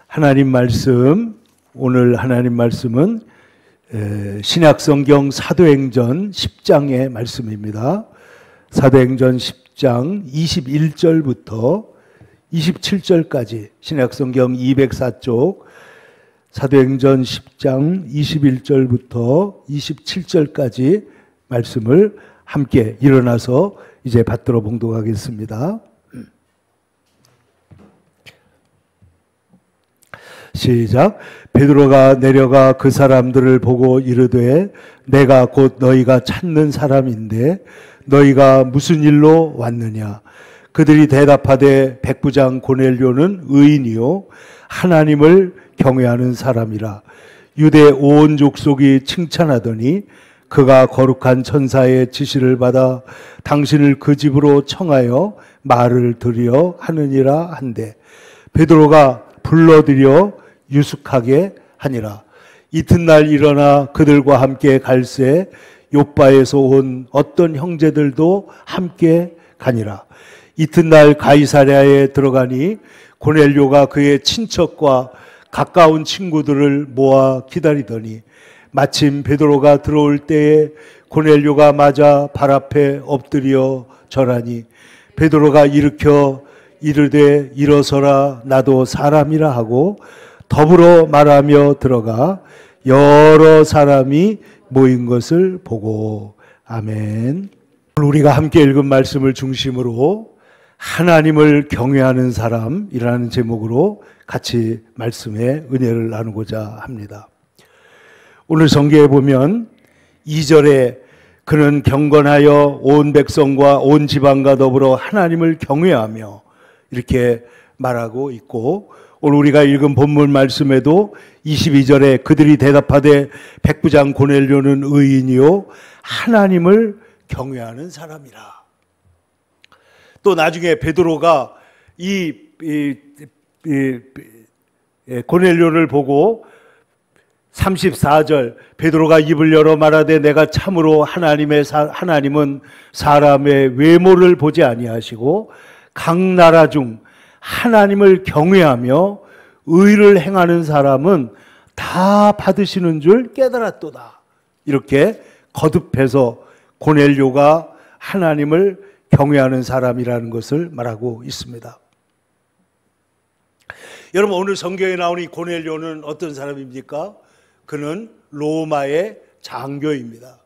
하나님 말씀, 오늘 하나님 말씀은 신약성경 사도행전 10장의 말씀입니다. 사도행전 10장 21절부터 27절까지 신약성경 204쪽 사도행전 10장 21절부터 27절까지 말씀을 함께 일어나서 이제 받들어 봉독하겠습니다. 시작. 베드로가 내려가 그 사람들을 보고 이르되 내가 곧 너희가 찾는 사람인데 너희가 무슨 일로 왔느냐. 그들이 대답하되 백부장 고넬료는 의인이요 하나님을 경외하는 사람이라. 유대 온 족속이 칭찬하더니 그가 거룩한 천사의 지시를 받아 당신을 그 집으로 청하여 말을 들으려 하느니라 한데 베드로가 불러들여 유숙하게 하니라. 이튿날 일어나 그들과 함께 갈새 요바에서 온 어떤 형제들도 함께 가니라. 이튿날 가이사랴에 들어가니 고넬료가 그의 친척과 가까운 친구들을 모아 기다리더니 마침 베드로가 들어올 때에 고넬료가 맞아 발 앞에 엎드려 절하니 베드로가 일으켜 이르되 일어서라 나도 사람이라 하고 더불어 말하며 들어가 여러 사람이 모인 것을 보고. 아멘. 우리가 함께 읽은 말씀을 중심으로 하나님을 경외하는 사람이라는 제목으로 같이 말씀의 은혜를 나누고자 합니다. 오늘 성경에 보면 2절에 그는 경건하여 온 백성과 온 지방과 더불어 하나님을 경외하며 이렇게 말하고 있고, 오늘 우리가 읽은 본문 말씀에도 22절에 그들이 대답하되 백부장 고넬료는 의인이요 하나님을 경외하는 사람이라. 또 나중에 베드로가 이 고넬료를 보고 34절 베드로가 입을 열어 말하되 내가 참으로 하나님은 사람의 외모를 보지 아니하시고 각 나라 중 하나님을 경외하며 의를 행하는 사람은 다 받으시는 줄 깨달았도다. 이렇게 거듭해서 고넬료가 하나님을 경외하는 사람이라는 것을 말하고 있습니다. 여러분, 오늘 성경에 나오는 이 고넬료는 어떤 사람입니까? 그는 로마의 장교입니다.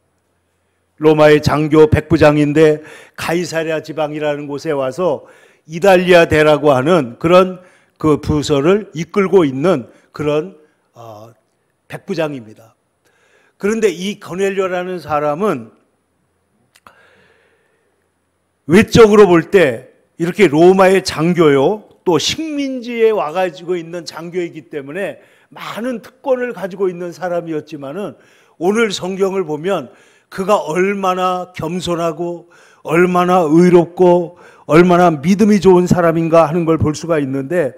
로마의 장교 백부장인데 가이사랴 지방이라는 곳에 와서 이달리아 대라고 하는 그런 그 부서를 이끌고 있는 그런 백부장입니다. 그런데 이 고넬료라는 사람은 외적으로 볼 때 이렇게 로마의 장교요, 또 식민지에 와가지고 있는 장교이기 때문에 많은 특권을 가지고 있는 사람이었지만은 오늘 성경을 보면 그가 얼마나 겸손하고 얼마나 의롭고 얼마나 믿음이 좋은 사람인가 하는 걸 볼 수가 있는데,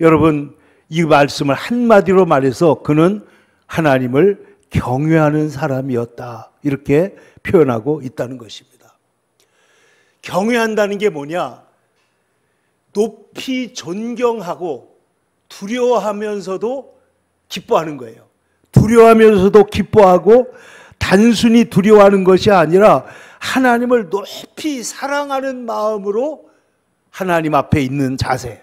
여러분 이 말씀을 한마디로 말해서 그는 하나님을 경외하는 사람이었다, 이렇게 표현하고 있다는 것입니다. 경외한다는 게 뭐냐? 높이 존경하고 두려워하면서도 기뻐하는 거예요. 두려워하면서도 기뻐하고 단순히 두려워하는 것이 아니라 하나님을 높이 사랑하는 마음으로 하나님 앞에 있는 자세,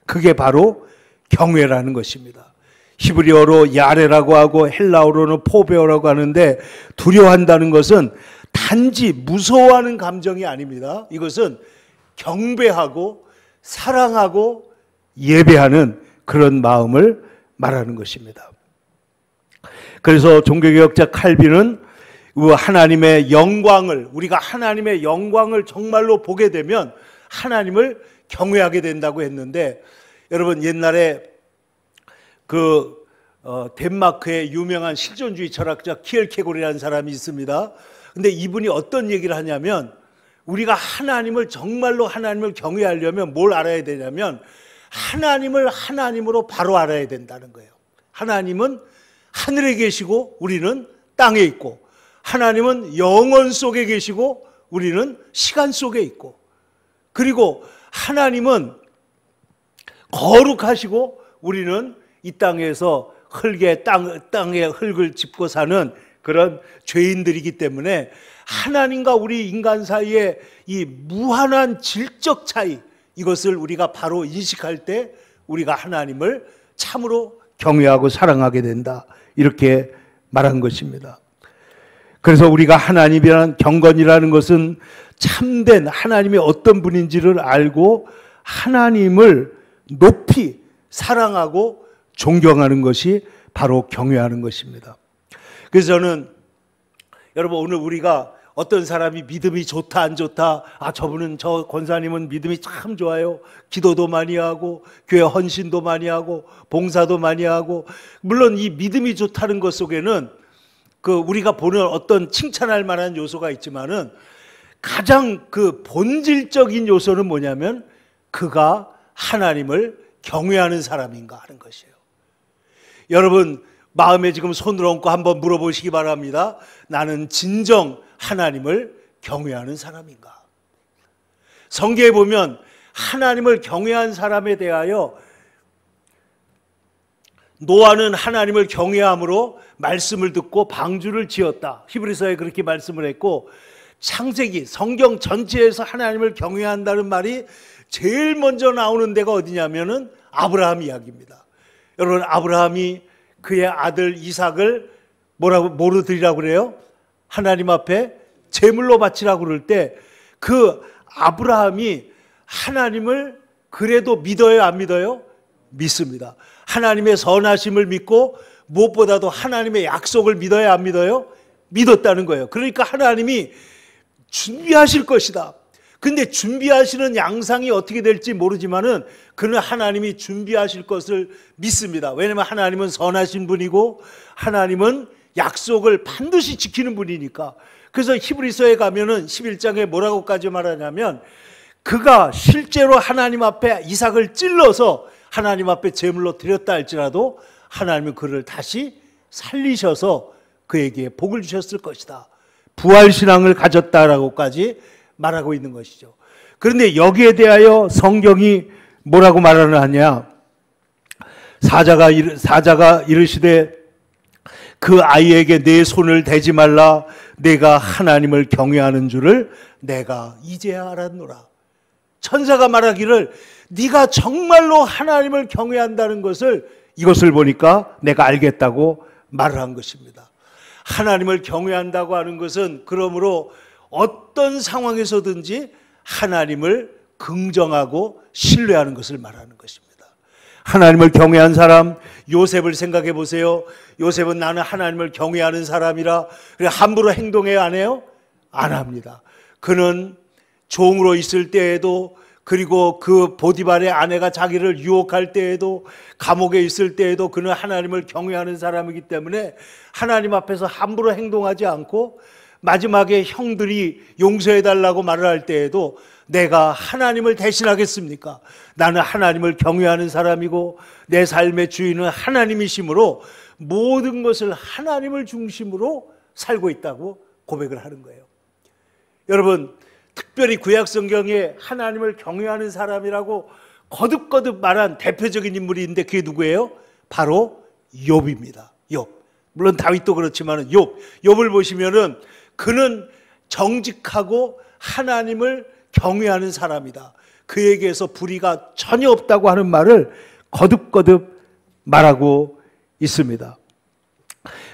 그게 바로 경외라는 것입니다. 히브리어로 야레라고 하고 헬라어로는 포베어라고 하는데, 두려워한다는 것은 단지 무서워하는 감정이 아닙니다. 이것은 경배하고 사랑하고 예배하는 그런 마음을 말하는 것입니다. 그래서 종교개혁자 칼빈은 하나님의 영광을, 우리가 하나님의 영광을 정말로 보게 되면 하나님을 경외하게 된다고 했는데, 여러분 옛날에 덴마크의 유명한 실존주의 철학자 키엘케고르라는 사람이 있습니다. 근데 이분이 어떤 얘기를 하냐면, 우리가 정말로 하나님을 경외하려면 뭘 알아야 되냐면 하나님을 하나님으로 바로 알아야 된다는 거예요. 하나님은 하늘에 계시고 우리는 땅에 있고, 하나님은 영원 속에 계시고 우리는 시간 속에 있고, 그리고 하나님은 거룩하시고 우리는 이 땅에서 땅에 흙을 짚고 사는 그런 죄인들이기 때문에 하나님과 우리 인간 사이에 이 무한한 질적 차이, 이것을 우리가 바로 인식할 때 우리가 하나님을 참으로 경외하고 사랑하게 된다, 이렇게 말한 것입니다. 그래서 우리가 하나님이라는 경건이라는 것은 참된 하나님이 어떤 분인지를 알고 하나님을 높이 사랑하고 존경하는 것이 바로 경외하는 것입니다. 그래서 저는 여러분, 오늘 우리가 어떤 사람이 믿음이 좋다 안 좋다, 저 권사님은 믿음이 참 좋아요, 기도도 많이 하고 교회 헌신도 많이 하고 봉사도 많이 하고, 물론 이 믿음이 좋다는 것 속에는 우리가 보는 어떤 칭찬할 만한 요소가 있지만은 가장 본질적인 요소는 뭐냐면 그가 하나님을 경외하는 사람인가 하는 것이에요. 여러분, 마음에 지금 손을 얹고 한번 물어보시기 바랍니다. 나는 진정 하나님을 경외하는 사람인가? 성경에 보면 하나님을 경외한 사람에 대하여 노아는 하나님을 경외함으로 말씀을 듣고 방주를 지었다, 히브리서에 그렇게 말씀을 했고, 창세기 성경 전체에서 하나님을 경외한다는 말이 제일 먼저 나오는 데가 어디냐면은 아브라함 이야기입니다. 여러분, 아브라함이 그의 아들 이삭을 뭐로 드리라고 그래요? 하나님 앞에 제물로 바치라고 그럴 때 그 아브라함이 하나님을 그래도 믿어요, 안 믿어요? 믿습니다. 하나님의 선하심을 믿고 무엇보다도 하나님의 약속을 믿어요, 안 믿어요? 믿었다는 거예요. 그러니까 하나님이 준비하실 것이다. 근데 준비하시는 양상이 어떻게 될지 모르지만은 그는 하나님이 준비하실 것을 믿습니다. 왜냐하면 하나님은 선하신 분이고 하나님은 약속을 반드시 지키는 분이니까. 그래서 히브리서에 가면은 11장에 뭐라고까지 말하냐면 그가 실제로 하나님 앞에 이삭을 찔러서 하나님 앞에 제물로 드렸다 할지라도 하나님은 그를 다시 살리셔서 그에게 복을 주셨을 것이다, 부활신앙을 가졌다라고까지 말하고 있는 것이죠. 그런데 여기에 대하여 성경이 뭐라고 말하느냐, 사자가 이르시되 그 아이에게 내 손을 대지 말라, 내가 하나님을 경외하는 줄을 내가 이제야 알았노라. 천사가 말하기를 네가 정말로 하나님을 경외한다는 것을, 이것을 보니까 내가 알겠다고 말을 한 것입니다. 하나님을 경외한다고 하는 것은 그러므로 어떤 상황에서든지 하나님을 긍정하고 신뢰하는 것을 말하는 것입니다. 하나님을 경외한 사람, 요셉을 생각해 보세요. 요셉은 나는 하나님을 경외하는 사람이라 그래 함부로 행동해야 안 해요? 안 합니다. 그는 종으로 있을 때에도, 그리고 그 보디발의 아내가 자기를 유혹할 때에도, 감옥에 있을 때에도 그는 하나님을 경외하는 사람이기 때문에 하나님 앞에서 함부로 행동하지 않고, 마지막에 형들이 용서해달라고 말을 할 때에도 내가 하나님을 대신하겠습니까? 나는 하나님을 경외하는 사람이고 내 삶의 주인은 하나님이시므로 모든 것을 하나님을 중심으로 살고 있다고 고백을 하는 거예요. 여러분, 특별히 구약성경에 하나님을 경외하는 사람이라고 거듭거듭 말한 대표적인 인물이 있는데 그게 누구예요? 바로 욥입니다. 욥. 물론 다윗도 그렇지만 욥을 보시면은 그는 정직하고 하나님을 경외하는 사람이다, 그에게서 불의가 전혀 없다고 하는 말을 거듭거듭 말하고 있습니다.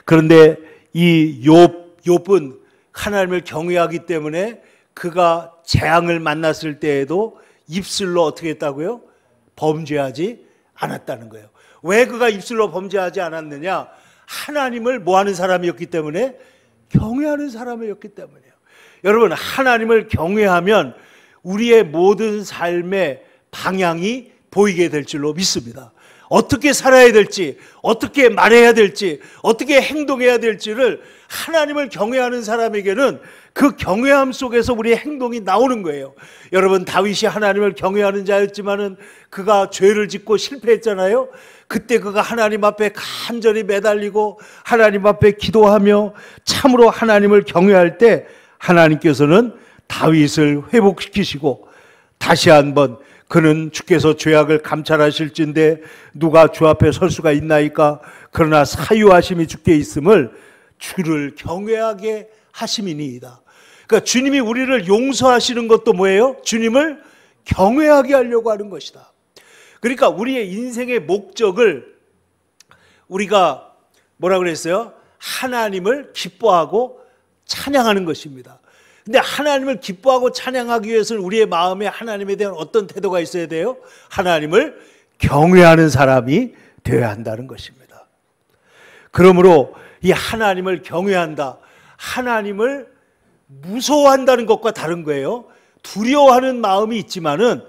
그런데 이 욥은 하나님을 경외하기 때문에 그가 재앙을 만났을 때에도 입술로 어떻게 했다고요? 범죄하지 않았다는 거예요. 왜 그가 입술로 범죄하지 않았느냐? 하나님을 뭐하는 사람이었기 때문에? 경외하는 사람이었기 때문이에요. 여러분, 하나님을 경외하면 우리의 모든 삶의 방향이 보이게 될 줄로 믿습니다. 어떻게 살아야 될지, 어떻게 말해야 될지, 어떻게 행동해야 될지를 하나님을 경외하는 사람에게는 그 경외함 속에서 우리의 행동이 나오는 거예요. 여러분, 다윗이 하나님을 경외하는 자였지만은 그가 죄를 짓고 실패했잖아요. 그때 그가 하나님 앞에 간절히 매달리고 하나님 앞에 기도하며 참으로 하나님을 경외할 때 하나님께서는 다윗을 회복시키시고 다시 한번 그는 주께서 죄악을 감찰하실진데 누가 주 앞에 설 수가 있나이까? 그러나 사유하심이 주께 있음을 주를 경외하게 하심이니이다. 그러니까 주님이 우리를 용서하시는 것도 뭐예요? 주님을 경외하게 하려고 하는 것이다. 그러니까 우리의 인생의 목적을 우리가 뭐라 그랬어요? 하나님을 기뻐하고 찬양하는 것입니다. 근데 하나님을 기뻐하고 찬양하기 위해서는 우리의 마음에 하나님에 대한 어떤 태도가 있어야 돼요? 하나님을 경외하는 사람이 되어야 한다는 것입니다. 그러므로 이 하나님을 경외한다, 하나님을 무서워한다는 것과 다른 거예요. 두려워하는 마음이 있지만은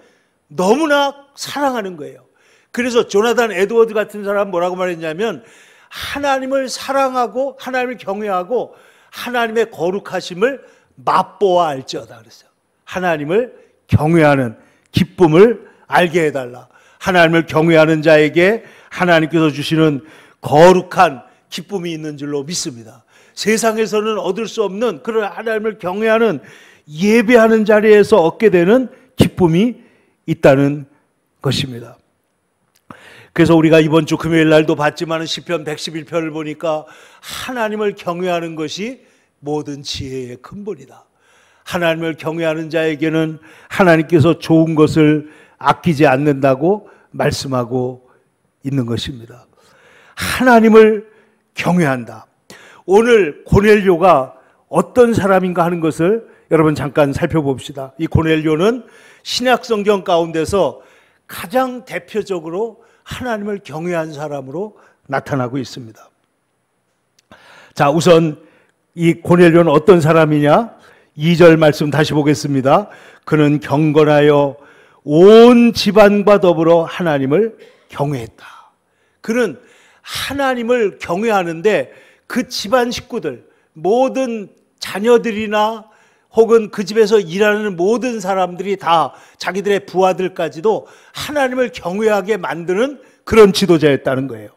너무나 사랑하는 거예요. 그래서 조나단 에드워드 같은 사람은 뭐라고 말했냐면 하나님을 사랑하고 하나님을 경외하고 하나님의 거룩하심을 맛보아 알지어다 그랬어요. 하나님을 경외하는 기쁨을 알게 해달라. 하나님을 경외하는 자에게 하나님께서 주시는 거룩한 기쁨이 있는 줄로 믿습니다. 세상에서는 얻을 수 없는 그런 하나님을 경외하는 예배하는 자리에서 얻게 되는 기쁨이 있다는 것입니다. 그래서 우리가 이번 주 금요일 날도 봤지만 시편 111편을 보니까 하나님을 경외하는 것이 모든 지혜의 근본이다. 하나님을 경외하는 자에게는 하나님께서 좋은 것을 아끼지 않는다고 말씀하고 있는 것입니다. 하나님을 경외한다. 오늘 고넬료가 어떤 사람인가 하는 것을 여러분 잠깐 살펴봅시다. 이 고넬료는 신약 성경 가운데서 가장 대표적으로 하나님을 경외한 사람으로 나타나고 있습니다. 자, 우선 이 고넬료는 어떤 사람이냐? 2절 말씀 다시 보겠습니다. 그는 경건하여 온 집안과 더불어 하나님을 경외했다. 그는 하나님을 경외하는데 그 집안 식구들, 모든 자녀들이나 혹은 그 집에서 일하는 모든 사람들이 다 자기들의 부하들까지도 하나님을 경외하게 만드는 그런 지도자였다는 거예요.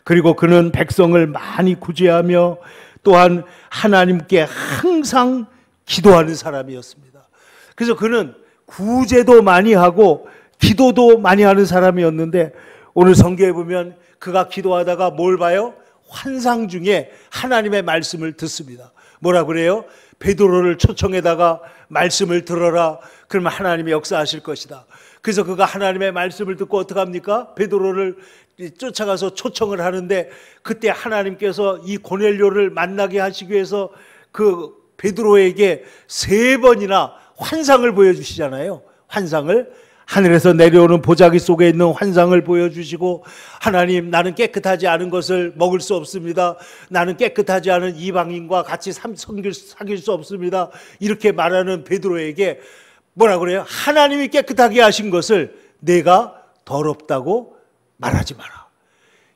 그리고 그는 백성을 많이 구제하며 또한 하나님께 항상 기도하는 사람이었습니다. 그래서 그는 구제도 많이 하고 기도도 많이 하는 사람이었는데 오늘 성경에 보면 그가 기도하다가 뭘 봐요? 환상 중에 하나님의 말씀을 듣습니다. 뭐라 그래요? 베드로를 초청해다가 말씀을 들어라. 그러면 하나님이 역사하실 것이다. 그래서 그가 하나님의 말씀을 듣고 어떻게 합니까? 베드로를 쫓아가서 초청을 하는데 그때 하나님께서 이 고넬료를 만나게 하시기 위해서 그 베드로에게 3번이나 환상을 보여주시잖아요. 환상을 하늘에서 내려오는 보자기 속에 있는 환상을 보여주시고 하나님 나는 깨끗하지 않은 것을 먹을 수 없습니다. 나는 깨끗하지 않은 이방인과 같이 사귈 수 없습니다. 이렇게 말하는 베드로에게 뭐라 그래요? 하나님이 깨끗하게 하신 것을 내가 더럽다고 말하지 마라.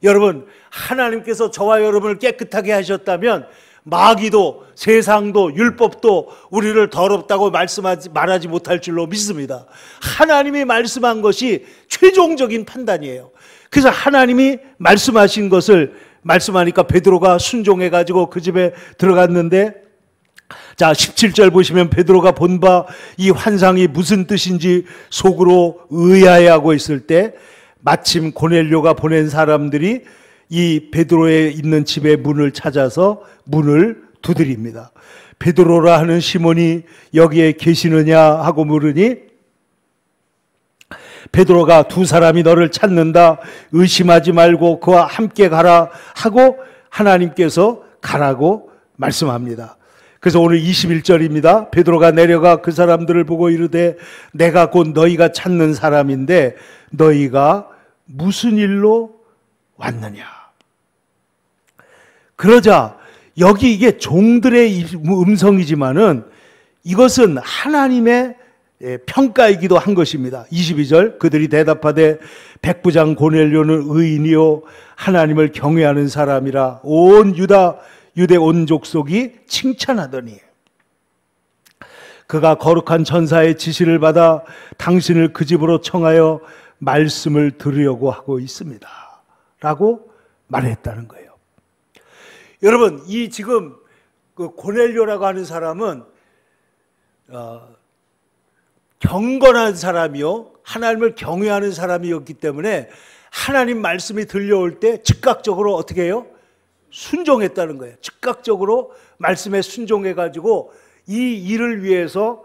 여러분 하나님께서 저와 여러분을 깨끗하게 하셨다면 마귀도 세상도 율법도 우리를 더럽다고 말하지 못할 줄로 믿습니다. 하나님이 말씀한 것이 최종적인 판단이에요. 그래서 하나님이 말씀하신 것을 말씀하니까 베드로가 순종해가지고 그 집에 들어갔는데 자 17절 보시면 베드로가 본 바 이 환상이 무슨 뜻인지 속으로 의아해하고 있을 때 마침 고넬료가 보낸 사람들이 이 베드로의 있는 집의 문을 찾아서 문을 두드립니다. 베드로라 하는 시몬이 여기에 계시느냐 하고 물으니 베드로가 두 사람이 너를 찾는다. 의심하지 말고 그와 함께 가라 하고 하나님께서 가라고 말씀합니다. 그래서 오늘 21절입니다. 베드로가 내려가 그 사람들을 보고 이르되 내가 곧 너희가 찾는 사람인데 너희가 무슨 일로 왔느냐. 그러자 여기 이게 종들의 음성이지만은 이것은 하나님의 평가이기도 한 것입니다. 22절 그들이 대답하되 백부장 고넬료는 의인이요 하나님을 경외하는 사람이라 온 유대 온 족속이 칭찬하더니 그가 거룩한 천사의 지시를 받아 당신을 그 집으로 청하여 말씀을 들으려고 하고 있습니다. 라고 말했다는 거예요. 여러분, 이 지금 그 고넬료라고 하는 사람은 경건한 사람이요, 하나님을 경외하는 사람이었기 때문에 하나님 말씀이 들려올 때 즉각적으로 어떻게 해요? 순종했다는 거예요. 즉각적으로 말씀에 순종해가지고 이 일을 위해서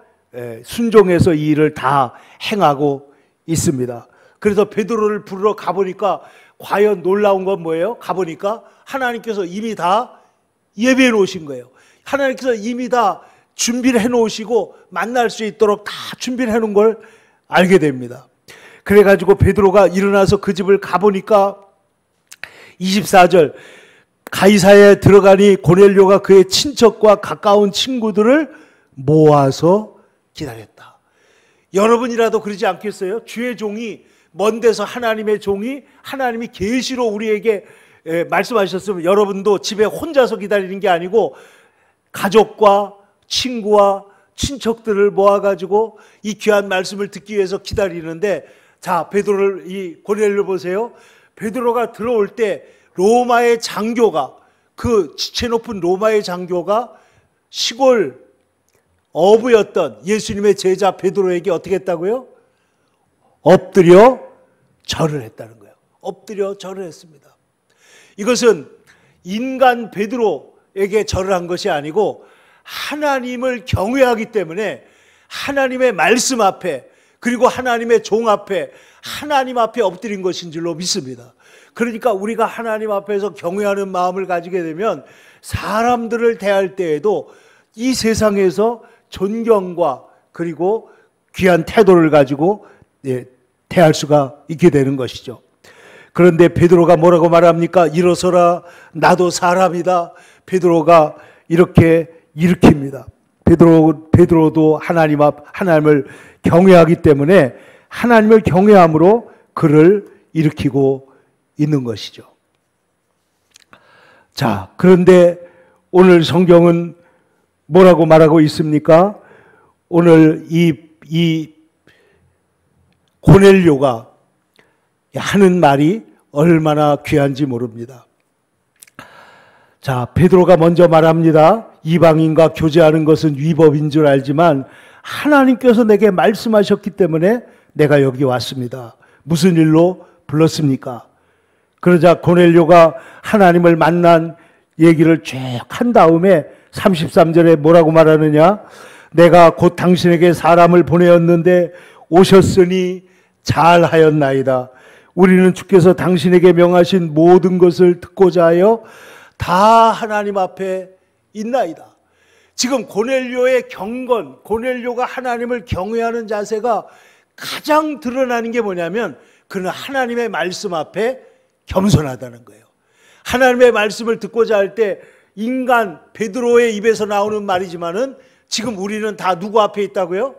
순종해서 이 일을 다 행하고 있습니다. 그래서 베드로를 부르러 가보니까 과연 놀라운 건 뭐예요? 가보니까 하나님께서 이미 다 예배해 놓으신 거예요. 하나님께서 이미 다 준비를 해 놓으시고 만날 수 있도록 다 준비를 해 놓은 걸 알게 됩니다. 그래가지고 베드로가 일어나서 그 집을 가보니까 24절, 가이사야에 들어가니 고넬료가 그의 친척과 가까운 친구들을 모아서 기다렸다. 여러분이라도 그러지 않겠어요? 주의 종이, 먼 데서 하나님의 종이, 하나님이 계시로 우리에게 말씀하셨으면 여러분도 집에 혼자서 기다리는 게 아니고 가족과 친구와 친척들을 모아가지고 이 귀한 말씀을 듣기 위해서 기다리는데, 자, 베드로를, 이 고넬료 보세요. 베드로가 들어올 때 로마의 장교가, 그 지체 높은 로마의 장교가 시골 어부였던 예수님의 제자 베드로에게 어떻게 했다고요? 엎드려 절을 했다는 거예요. 엎드려 절을 했습니다. 이것은 인간 베드로에게 절을 한 것이 아니고 하나님을 경외하기 때문에 하나님의 말씀 앞에, 그리고 하나님의 종 앞에, 하나님 앞에 엎드린 것인 줄로 믿습니다. 그러니까 우리가 하나님 앞에서 경외하는 마음을 가지게 되면 사람들을 대할 때에도 이 세상에서 존경과 그리고 귀한 태도를 가지고 대할 수가 있게 되는 것이죠. 그런데 베드로가 뭐라고 말합니까? 일어서라, 나도 사람이다. 베드로가 이렇게 일으킵니다. 베드로도 하나님을 경외하기 때문에 하나님을 경외함으로 그를 일으키고 있는 것이죠. 자, 그런데 오늘 성경은 뭐라고 말하고 있습니까? 오늘 이 고넬료가 하는 말이 얼마나 귀한지 모릅니다. 자, 베드로가 먼저 말합니다. 이방인과 교제하는 것은 위법인 줄 알지만 하나님께서 내게 말씀하셨기 때문에 내가 여기 왔습니다. 무슨 일로 불렀습니까? 그러자 고넬료가 하나님을 만난 얘기를 쭉 한 다음에 33절에 뭐라고 말하느냐? 내가 곧 당신에게 사람을 보내었는데 오셨으니 잘하였나이다. 우리는 주께서 당신에게 명하신 모든 것을 듣고자 하여 다 하나님 앞에 있나이다. 지금 고넬료의 경건, 고넬료가 하나님을 경외하는 자세가 가장 드러나는 게 뭐냐면 그는 하나님의 말씀 앞에 겸손하다는 거예요. 하나님의 말씀을 듣고자 할 때 인간 베드로의 입에서 나오는 말이지만은 지금 우리는 다 누구 앞에 있다고요?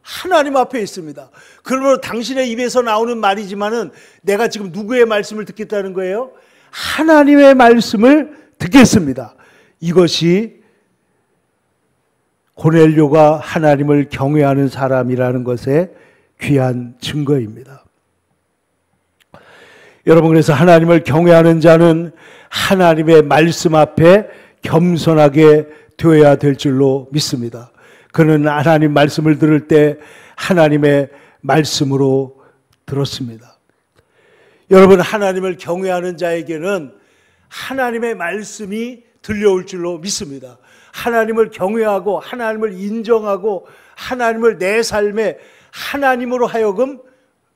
하나님 앞에 있습니다. 그러므로 당신의 입에서 나오는 말이지만은 내가 지금 누구의 말씀을 듣겠다는 거예요? 하나님의 말씀을 듣겠습니다. 이것이 고넬료가 하나님을 경외하는 사람이라는 것의 귀한 증거입니다. 여러분, 그래서 하나님을 경외하는 자는 하나님의 말씀 앞에 겸손하게 되어야 될 줄로 믿습니다. 그는 하나님 말씀을 들을 때 하나님의 말씀으로 들었습니다. 여러분, 하나님을 경외하는 자에게는 하나님의 말씀이 들려올 줄로 믿습니다. 하나님을 경외하고 하나님을 인정하고 하나님을 내 삶에 하나님으로 하여금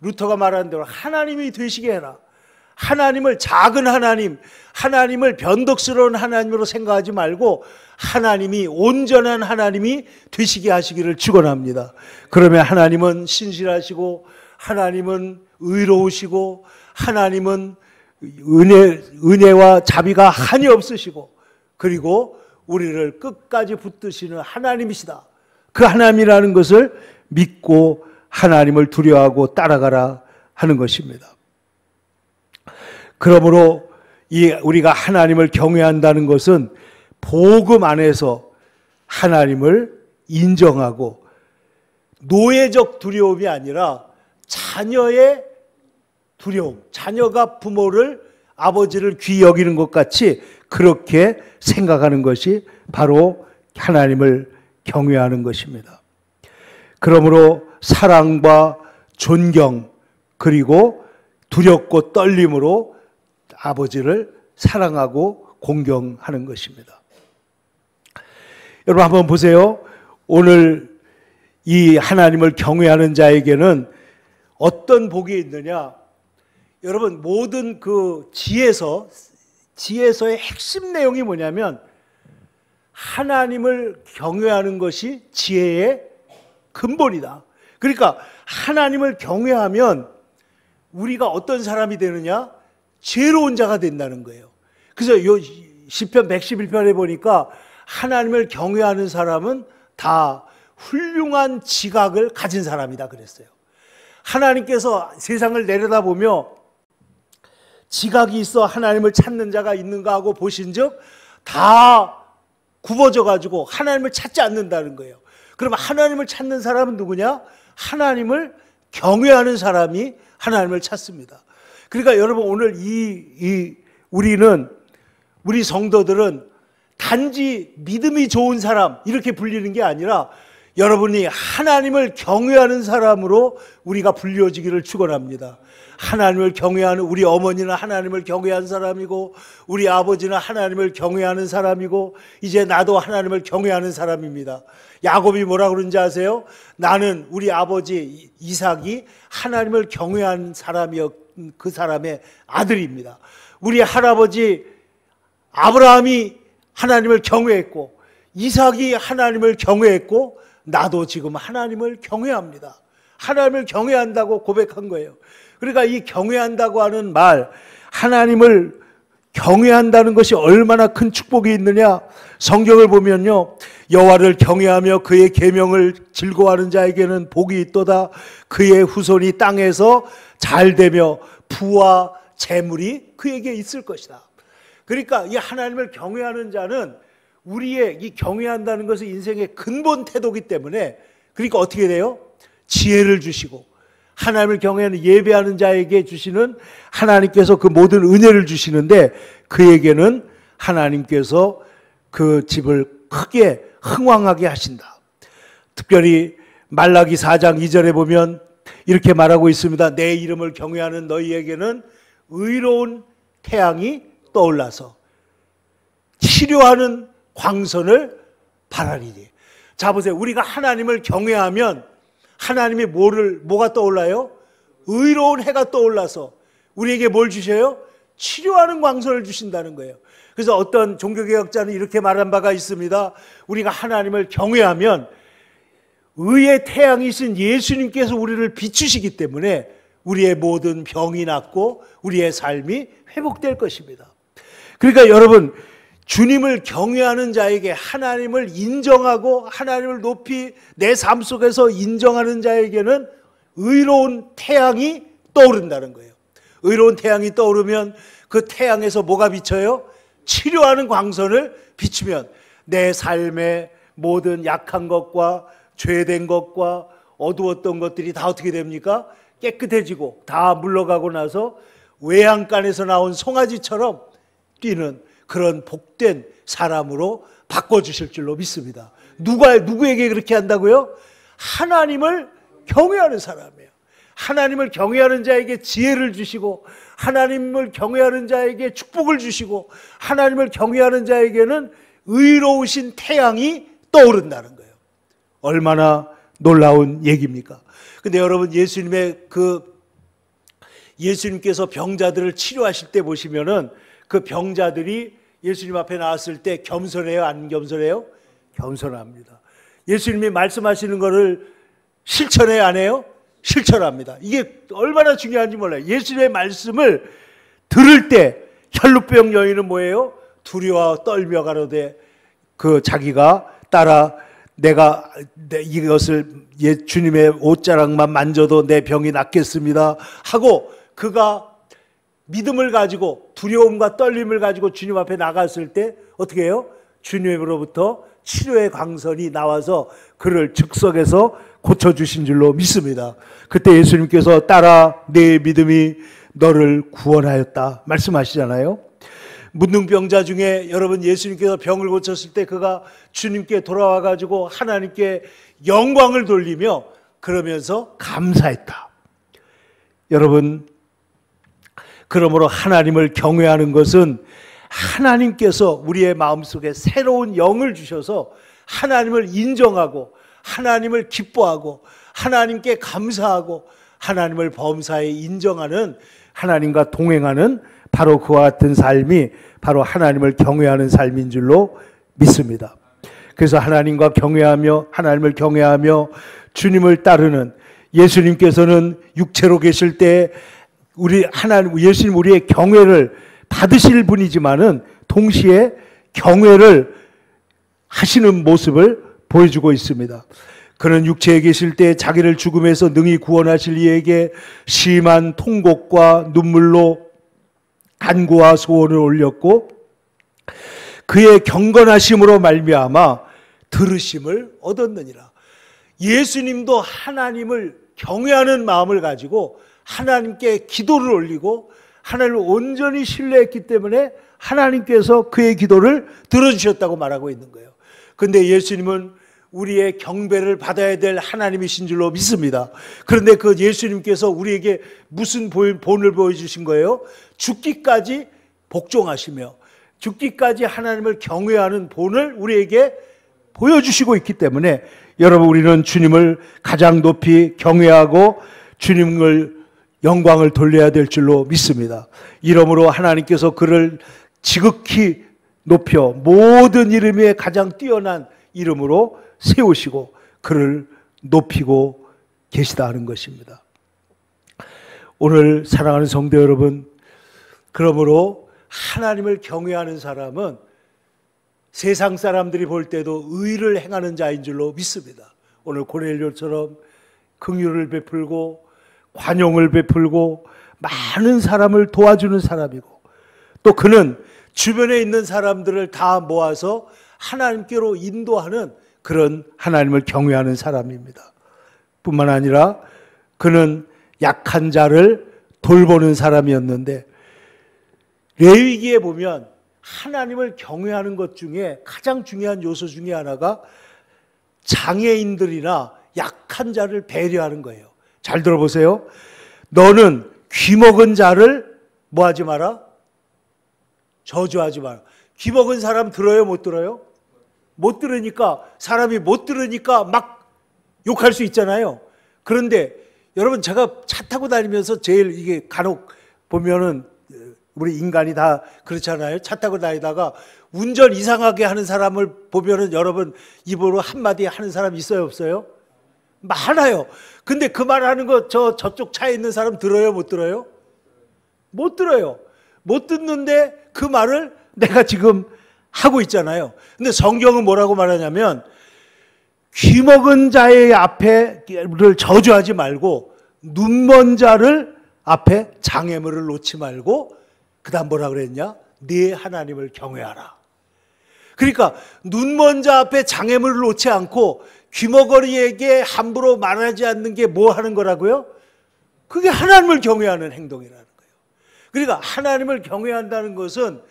루터가 말하는 대로 하나님이 되시게 해라. 하나님을 작은 하나님, 하나님을 변덕스러운 하나님으로 생각하지 말고 하나님이 온전한 하나님이 되시게 하시기를 축원합니다. 그러면 하나님은 신실하시고 하나님은 의로우시고 하나님은 은혜와 자비가 한이 없으시고 그리고 우리를 끝까지 붙드시는 하나님이시다. 그 하나님이라는 것을 믿고 하나님을 두려워하고 따라가라 하는 것입니다. 그러므로 우리가 하나님을 경외한다는 것은 복음 안에서 하나님을 인정하고 노예적 두려움이 아니라 자녀의 두려움, 자녀가 부모를, 아버지를 귀히 여기는 것 같이 그렇게 생각하는 것이 바로 하나님을 경외하는 것입니다. 그러므로 사랑과 존경 그리고 두렵고 떨림으로 아버지를 사랑하고 공경하는 것입니다. 여러분 한번 보세요. 오늘 이 하나님을 경외하는 자에게는 어떤 복이 있느냐? 여러분 모든 그 지혜서의 핵심 내용이 뭐냐면 하나님을 경외하는 것이 지혜의 근본이다. 그러니까 하나님을 경외하면 우리가 어떤 사람이 되느냐? 지혜로운 자가 된다는 거예요. 그래서 요 시편 111편에 보니까 하나님을 경외하는 사람은 다 훌륭한 지각을 가진 사람이다 그랬어요. 하나님께서 세상을 내려다보며 지각이 있어 하나님을 찾는 자가 있는가 하고 보신즉 다 굽어져 가지고 하나님을 찾지 않는다는 거예요. 그러면 하나님을 찾는 사람은 누구냐? 하나님을 경외하는 사람이 하나님을 찾습니다. 그러니까 여러분 오늘 우리 성도들은 단지 믿음이 좋은 사람 이렇게 불리는 게 아니라 여러분이 하나님을 경외하는 사람으로 우리가 불려지기를 축원합니다. 하나님을 경외하는 우리 어머니는 하나님을 경외하는 사람이고 우리 아버지는 하나님을 경외하는 사람이고 이제 나도 하나님을 경외하는 사람입니다. 야곱이 뭐라 그러는지 아세요? 나는 우리 아버지 이삭이 하나님을 경외한 사람이었 그 사람의 아들입니다. 우리 할아버지 아브라함이 하나님을 경외했고 이삭이 하나님을 경외했고 나도 지금 하나님을 경외합니다. 하나님을 경외한다고 고백한 거예요. 그러니까 이 경외한다고 하는 말, 하나님을 경외한다는 것이 얼마나 큰 축복이 있느냐. 성경을 보면요, 여호와를 경외하며 그의 계명을 즐거워하는 자에게는 복이 있도다. 그의 후손이 땅에서 잘되며 부와 재물이 그에게 있을 것이다. 그러니까 이 하나님을 경외하는 자는 우리의 이 경외한다는 것은 인생의 근본 태도이기 때문에 그러니까 어떻게 돼요? 지혜를 주시고 하나님을 경외하는 예배하는 자에게 주시는 하나님께서 그 모든 은혜를 주시는데 그에게는 하나님께서 그 집을 크게 흥왕하게 하신다. 특별히 말라기 4장 2절에 보면 이렇게 말하고 있습니다. 내 이름을 경외하는 너희에게는 의로운 태양이 떠올라서 치료하는 광선을 발하리니. 자 보세요. 우리가 하나님을 경외하면 하나님이 뭐가 떠올라요? 의로운 해가 떠올라서 우리에게 뭘 주셔요? 치료하는 광선을 주신다는 거예요. 그래서 어떤 종교개혁자는 이렇게 말한 바가 있습니다. 우리가 하나님을 경외하면 의의 태양이신 예수님께서 우리를 비추시기 때문에 우리의 모든 병이 낫고 우리의 삶이 회복될 것입니다. 그러니까 여러분 주님을 경외하는 자에게 하나님을 인정하고 하나님을 높이 내 삶 속에서 인정하는 자에게는 의로운 태양이 떠오른다는 거예요. 의로운 태양이 떠오르면 그 태양에서 뭐가 비쳐요? 치료하는 광선을 비추면 내 삶의 모든 약한 것과 죄된 것과 어두웠던 것들이 다 어떻게 됩니까? 깨끗해지고 다 물러가고 나서 외양간에서 나온 송아지처럼 뛰는 그런 복된 사람으로 바꿔주실 줄로 믿습니다. 누구에게 그렇게 한다고요? 하나님을 경외하는 사람이에요. 하나님을 경외하는 자에게 지혜를 주시고 하나님을 경외하는 자에게 축복을 주시고 하나님을 경외하는 자에게는 의로우신 태양이 떠오른다는 거예요. 얼마나 놀라운 얘기입니까? 근데 여러분 예수님께서 병자들을 치료하실 때 보시면은 그 병자들이 예수님 앞에 나왔을 때 겸손해요? 안 겸손해요? 겸손합니다. 예수님이 말씀하시는 거를 실천해요? 안 해요? 실천합니다. 이게 얼마나 중요한지 몰라요. 예수님의 말씀을 들을 때 혈루병 여인은 뭐예요? 두려워 떨며 가로되 그 자기가 따라 내가 이것을 주님의 옷자락만 만져도 내 병이 낫겠습니다 하고 그가 믿음을 가지고 두려움과 떨림을 가지고 주님 앞에 나갔을 때 어떻게 해요? 주님으로부터 치료의 광선이 나와서 그를 즉석에서 고쳐주신 줄로 믿습니다. 그때 예수님께서 따라 내 믿음이 너를 구원하였다 말씀하시잖아요. 문둥병자 중에 여러분 예수님께서 병을 고쳤을 때 그가 주님께 돌아와 가지고 하나님께 영광을 돌리며 그러면서 감사했다. 여러분, 그러므로 하나님을 경외하는 것은 하나님께서 우리의 마음속에 새로운 영을 주셔서 하나님을 인정하고 하나님을 기뻐하고 하나님께 감사하고 하나님을 범사에 인정하는, 하나님과 동행하는 바로 그와 같은 삶이 바로 하나님을 경외하는 삶인 줄로 믿습니다. 그래서 하나님과 경외하며 하나님을 경외하며 주님을 따르는, 예수님께서는 육체로 계실 때 예수님 우리의 경외를 받으실 분이지만은 동시에 경외를 하시는 모습을 보여주고 있습니다. 그는 육체에 계실 때 자기를 죽음에서 능히 구원하실 이에게 심한 통곡과 눈물로 간구와 소원을 올렸고 그의 경건하심으로 말미암아 들으심을 얻었느니라. 예수님도 하나님을 경외하는 마음을 가지고 하나님께 기도를 올리고 하나님을 온전히 신뢰했기 때문에 하나님께서 그의 기도를 들어주셨다고 말하고 있는 거예요. 그런데 예수님은 우리의 경배를 받아야 될 하나님이신 줄로 믿습니다. 그런데 그 예수님께서 우리에게 무슨 본을 보여주신 거예요? 죽기까지 복종하시며 죽기까지 하나님을 경외하는 본을 우리에게 보여주시고 있기 때문에 여러분, 우리는 주님을 가장 높이 경외하고 주님을 영광을 돌려야 될 줄로 믿습니다. 이러므로 하나님께서 그를 지극히 높여 모든 이름에 가장 뛰어난 이름으로 세우시고 그를 높이고 계시다 하는 것입니다. 오늘 사랑하는 성도 여러분, 그러므로 하나님을 경외하는 사람은 세상 사람들이 볼 때도 의를 행하는 자인 줄로 믿습니다. 오늘 고넬료처럼 긍휼을 베풀고 관용을 베풀고 많은 사람을 도와주는 사람이고, 또 그는 주변에 있는 사람들을 다 모아서 하나님께로 인도하는 그런 하나님을 경외하는 사람입니다. 뿐만 아니라 그는 약한 자를 돌보는 사람이었는데, 레위기에 보면 하나님을 경외하는 것 중에 가장 중요한 요소 중에 하나가 장애인들이나 약한 자를 배려하는 거예요. 잘 들어보세요. 너는 귀먹은 자를 뭐하지 마라? 저주하지 마라. 귀먹은 사람 들어요? 못 들어요? 못 들으니까, 사람이 못 들으니까 막 욕할 수 있잖아요. 그런데 여러분, 제가 차 타고 다니면서 제일 이게 간혹 보면은 우리 인간이 다 그렇잖아요. 차 타고 다니다가 운전 이상하게 하는 사람을 보면은 여러분 입으로 한마디 하는 사람 있어요, 없어요? 많아요. 근데 그 말하는 거 저쪽 차에 있는 사람 들어요, 못 들어요? 못 들어요. 못 듣는데 그 말을 내가 지금 하고 있잖아요. 근데 성경은 뭐라고 말하냐면 귀먹은 자의 앞에를 저주하지 말고 눈먼 자를 앞에 장애물을 놓지 말고 그 다음 뭐라 그랬냐? 네 하나님을 경외하라. 그러니까 눈먼 자 앞에 장애물을 놓지 않고 귀머거리에게 함부로 말하지 않는 게 뭐 하는 거라고요? 그게 하나님을 경외하는 행동이라는 거예요. 그러니까 하나님을 경외한다는 것은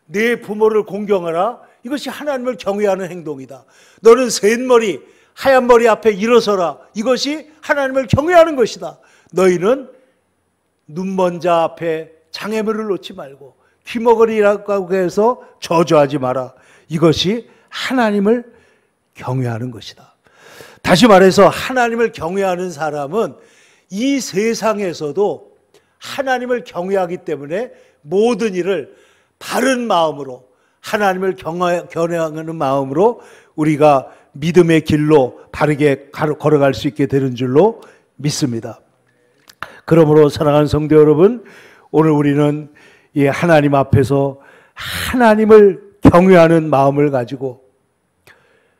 내 부모를 공경하라. 이것이 하나님을 경외하는 행동이다. 너는 셋머리, 하얀 머리 앞에 일어서라. 이것이 하나님을 경외하는 것이다. 너희는 눈먼 자 앞에 장애물을 놓지 말고 귀머거리라고 해서 저주하지 마라. 이것이 하나님을 경외하는 것이다. 다시 말해서 하나님을 경외하는 사람은 이 세상에서도 하나님을 경외하기 때문에 모든 일을 바른 마음으로, 하나님을 경외하는 마음으로 우리가 믿음의 길로 바르게 걸어갈 수 있게 되는 줄로 믿습니다. 그러므로 사랑하는 성도 여러분, 오늘 우리는 이 하나님 앞에서 하나님을 경외하는 마음을 가지고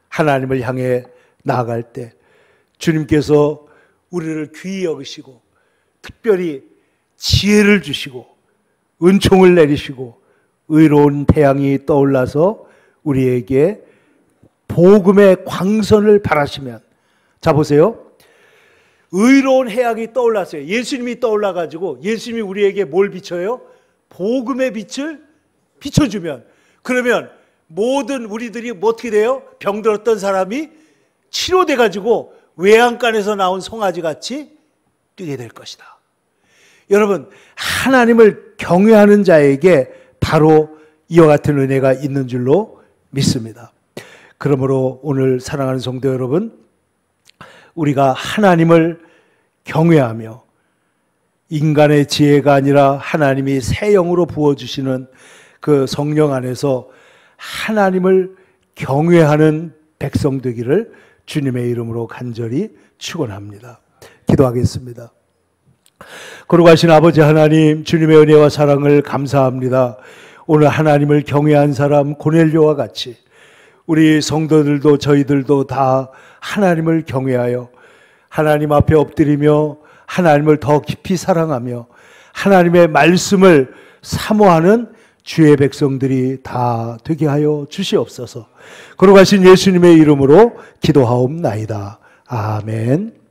하나님을 향해 나아갈 때 주님께서 우리를 귀히 여기시고 특별히 지혜를 주시고 은총을 내리시고 의로운 태양이 떠올라서 우리에게 복음의 광선을 발하시면, 자 보세요. 의로운 태양이 떠올랐어요. 예수님이 떠올라가지고 예수님이 우리에게 뭘 비춰요? 복음의 빛을 비춰주면, 그러면 모든 우리들이 뭐 어떻게 돼요? 병들었던 사람이 치료돼가지고 외양간에서 나온 송아지 같이 뛰게 될 것이다. 여러분, 하나님을 경외하는 자에게 바로 이와 같은 은혜가 있는 줄로 믿습니다. 그러므로 오늘 사랑하는 성도 여러분, 우리가 하나님을 경외하며 인간의 지혜가 아니라 하나님이 새 영으로 부어주시는 그 성령 안에서 하나님을 경외하는 백성 되기를 주님의 이름으로 간절히 축원합니다. 기도하겠습니다. 거룩하신 아버지 하나님, 주님의 은혜와 사랑을 감사합니다. 오늘 하나님을 경외한 사람 고넬료와 같이 우리 성도들도 저희들도 다 하나님을 경외하여 하나님 앞에 엎드리며 하나님을 더 깊이 사랑하며 하나님의 말씀을 사모하는 주의 백성들이 다 되게 하여 주시옵소서. 거룩하신 예수님의 이름으로 기도하옵나이다. 아멘.